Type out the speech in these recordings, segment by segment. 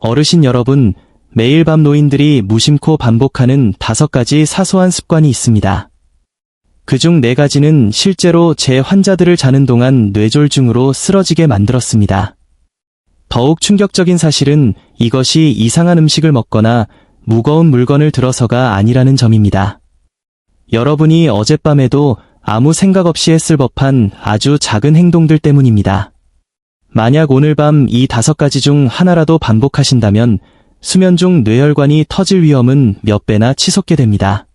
어르신 여러분, 매일 밤 노인들이 무심코 반복하는 5가지 사소한 습관이 있습니다. 그중 4가지는 실제로 제 환자들을 자는 동안 뇌졸중으로 쓰러지게 만들었습니다. 더욱 충격적인 사실은 이것이 이상한 음식을 먹거나 무거운 물건을 들어서가 아니라는 점입니다. 여러분이 어젯밤에도 아무 생각 없이 했을 법한 아주 작은 행동들 때문입니다. 만약 오늘 밤 이 5가지 중 하나라도 반복하신다면 수면 중 뇌혈관이 터질 위험은 몇 배나 치솟게 됩니다.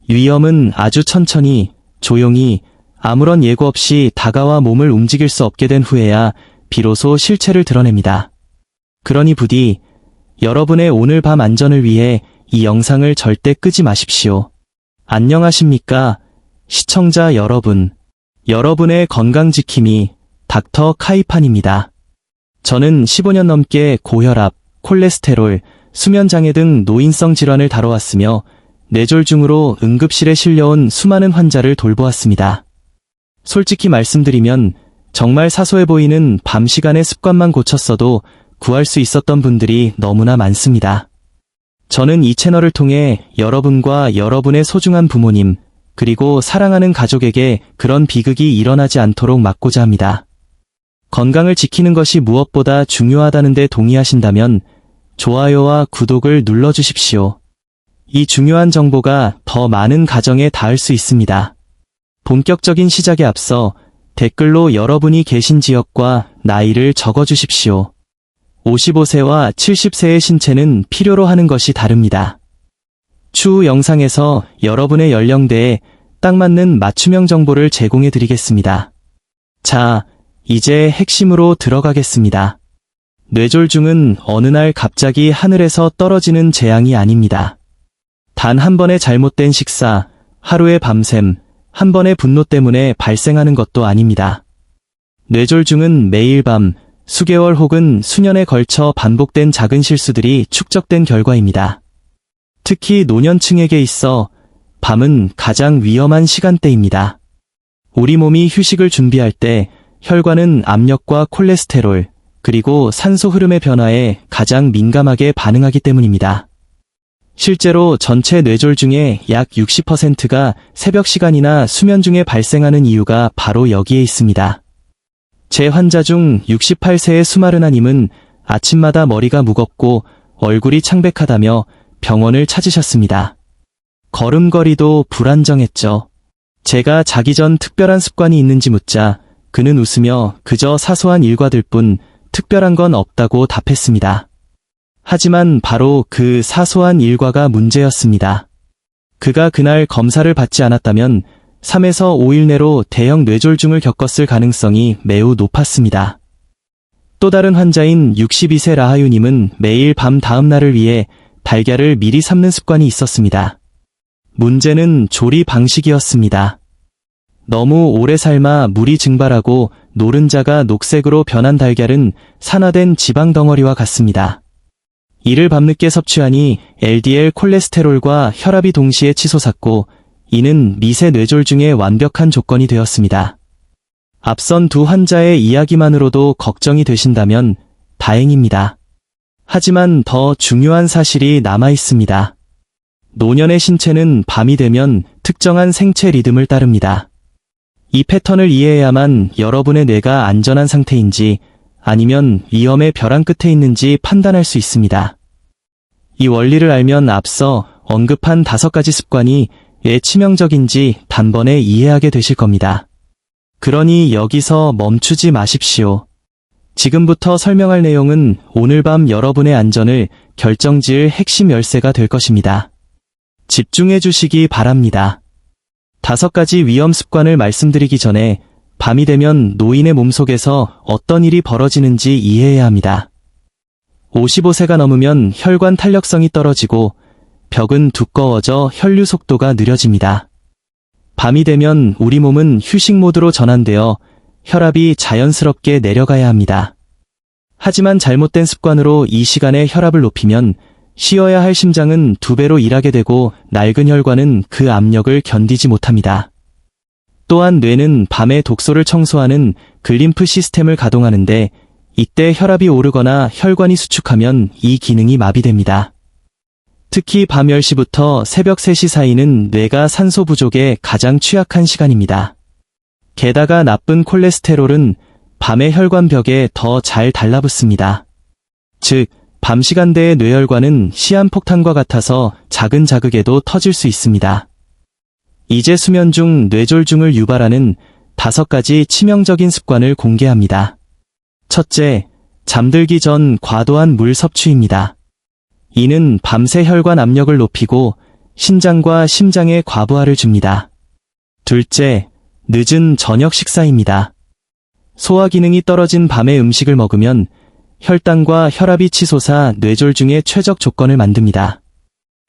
위험은 아주 천천히, 조용히, 아무런 예고 없이 다가와 몸을 움직일 수 없게 된 후에야 비로소 실체를 드러냅니다. 그러니 부디 여러분의 오늘 밤 안전을 위해 이 영상을 절대 끄지 마십시오. 안녕하십니까, 시청자 여러분. 여러분의 건강 지킴이 닥터 카이판입니다. 저는 15년 넘게 고혈압, 콜레스테롤, 수면장애 등 노인성 질환을 다뤄왔으며 뇌졸중으로 응급실에 실려온 수많은 환자를 돌보았습니다. 솔직히 말씀드리면 정말 사소해 보이는 밤 시간의 습관만 고쳤어도 구할 수 있었던 분들이 너무나 많습니다. 저는 이 채널을 통해 여러분과 여러분의 소중한 부모님, 그리고 사랑하는 가족에게 그런 비극이 일어나지 않도록 막고자 합니다. 건강을 지키는 것이 무엇보다 중요하다는 데 동의하신다면 좋아요와 구독을 눌러주십시오. 이 중요한 정보가 더 많은 가정에 닿을 수 있습니다. 본격적인 시작에 앞서 댓글로 여러분이 계신 지역과 나이를 적어주십시오. 55세와 70세의 신체는 필요로 하는 것이 다릅니다. 추후 영상에서 여러분의 연령대에 딱 맞는 맞춤형 정보를 제공해 드리겠습니다. 자, 이제 핵심으로 들어가겠습니다. 뇌졸중은 어느 날 갑자기 하늘에서 떨어지는 재앙이 아닙니다. 단 한 번의 잘못된 식사, 하루의 밤샘, 한 번의 분노 때문에 발생하는 것도 아닙니다. 뇌졸중은 매일 밤, 수개월 혹은 수년에 걸쳐 반복된 작은 실수들이 축적된 결과입니다. 특히 노년층에게 있어 밤은 가장 위험한 시간대입니다. 우리 몸이 휴식을 준비할 때 혈관은 압력과 콜레스테롤, 그리고 산소 흐름의 변화에 가장 민감하게 반응하기 때문입니다. 실제로 전체 뇌졸중의 약 60%가 새벽 시간이나 수면 중에 발생하는 이유가 바로 여기에 있습니다. 제 환자 중 68세의 수마르나님은 아침마다 머리가 무겁고 얼굴이 창백하다며 병원을 찾으셨습니다. 걸음걸이도 불안정했죠. 제가 자기 전 특별한 습관이 있는지 묻자 그는 웃으며 그저 사소한 일과들 뿐 특별한 건 없다고 답했습니다. 하지만 바로 그 사소한 일과가 문제였습니다. 그가 그날 검사를 받지 않았다면 3에서 5일 내로 대형 뇌졸중을 겪었을 가능성이 매우 높았습니다. 또 다른 환자인 62세 라하유님은 매일 밤 다음 날을 위해 달걀을 미리 삶는 습관이 있었습니다. 문제는 조리 방식이었습니다. 너무 오래 삶아 물이 증발하고 노른자가 녹색으로 변한 달걀은 산화된 지방 덩어리와 같습니다. 이를 밤늦게 섭취하니 LDL 콜레스테롤과 혈압이 동시에 치솟았고 이는 미세 뇌졸중의 완벽한 조건이 되었습니다. 앞선 두 환자의 이야기만으로도 걱정이 되신다면 다행입니다. 하지만 더 중요한 사실이 남아 있습니다. 노년의 신체는 밤이 되면 특정한 생체 리듬을 따릅니다. 이 패턴을 이해해야만 여러분의 뇌가 안전한 상태인지 아니면 위험의 벼랑 끝에 있는지 판단할 수 있습니다. 이 원리를 알면 앞서 언급한 5가지 습관이 왜 치명적인지 단번에 이해하게 되실 겁니다. 그러니 여기서 멈추지 마십시오. 지금부터 설명할 내용은 오늘 밤 여러분의 안전을 결정지을 핵심 열쇠가 될 것입니다. 집중해 주시기 바랍니다. 5가지 위험 습관을 말씀드리기 전에 밤이 되면 노인의 몸속에서 어떤 일이 벌어지는지 이해해야 합니다. 55세가 넘으면 혈관 탄력성이 떨어지고 벽은 두꺼워져 혈류 속도가 느려집니다. 밤이 되면 우리 몸은 휴식 모드로 전환되어 혈압이 자연스럽게 내려가야 합니다. 하지만 잘못된 습관으로 이 시간에 혈압을 높이면 쉬어야 할 심장은 2배로 일하게 되고 낡은 혈관은 그 압력을 견디지 못합니다. 또한 뇌는 밤에 독소를 청소하는 글림프 시스템을 가동하는데 이때 혈압이 오르거나 혈관이 수축하면 이 기능이 마비됩니다. 특히 밤 10시부터 새벽 3시 사이는 뇌가 산소 부족에 가장 취약한 시간입니다. 게다가 나쁜 콜레스테롤은 밤의 혈관벽에 더 잘 달라붙습니다. 즉, 밤 시간대의 뇌혈관은 시한폭탄과 같아서 작은 자극에도 터질 수 있습니다. 이제 수면 중 뇌졸중을 유발하는 5가지 치명적인 습관을 공개합니다. 첫째, 잠들기 전 과도한 물 섭취입니다. 이는 밤새 혈관 압력을 높이고 신장과 심장에 과부하를 줍니다. 둘째, 늦은 저녁 식사입니다. 소화 기능이 떨어진 밤에 음식을 먹으면 혈당과 혈압이 치솟아 뇌졸중의 최적 조건을 만듭니다.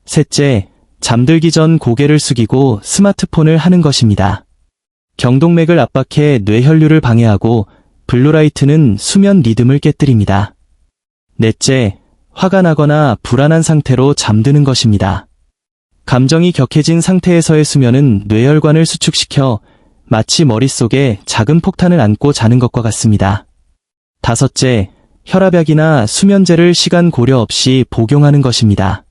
셋째, 잠들기 전 고개를 숙이고 스마트폰을 하는 것입니다. 경동맥을 압박해 뇌혈류를 방해하고 블루라이트는 수면 리듬을 깨뜨립니다. 넷째, 화가 나거나 불안한 상태로 잠드는 것입니다. 감정이 격해진 상태에서의 수면은 뇌혈관을 수축시켜 마치 머릿속에 작은 폭탄을 안고 자는 것과 같습니다. 다섯째, 혈압약이나 수면제를 시간 고려 없이 복용하는 것입니다.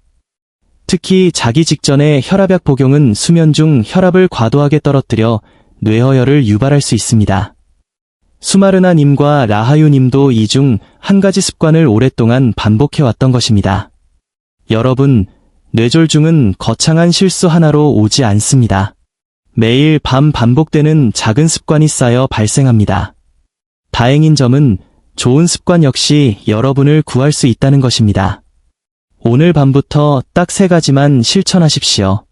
특히 자기 직전에 혈압약 복용은 수면 중 혈압을 과도하게 떨어뜨려 뇌허혈을 유발할 수 있습니다. 수마르나 님과 라하유 님도 이 중 한 가지 습관을 오랫동안 반복해왔던 것입니다. 여러분, 뇌졸중은 거창한 실수 하나로 오지 않습니다. 매일 밤 반복되는 작은 습관이 쌓여 발생합니다. 다행인 점은 좋은 습관 역시 여러분을 구할 수 있다는 것입니다. 오늘 밤부터 딱 3가지만 실천하십시오.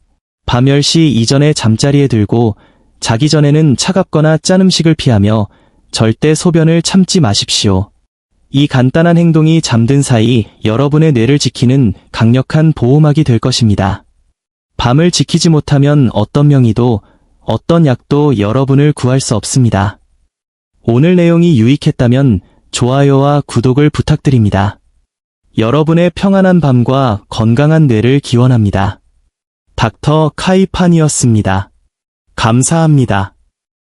밤 10시 이전에 잠자리에 들고 자기 전에는 차갑거나 짠 음식을 피하며 절대 소변을 참지 마십시오. 이 간단한 행동이 잠든 사이 여러분의 뇌를 지키는 강력한 보호막이 될 것입니다. 밤을 지키지 못하면 어떤 명의도 어떤 약도 여러분을 구할 수 없습니다. 오늘 내용이 유익했다면 좋아요와 구독을 부탁드립니다. 여러분의 평안한 밤과 건강한 뇌를 기원합니다. 닥터 카이판이었습니다. 감사합니다.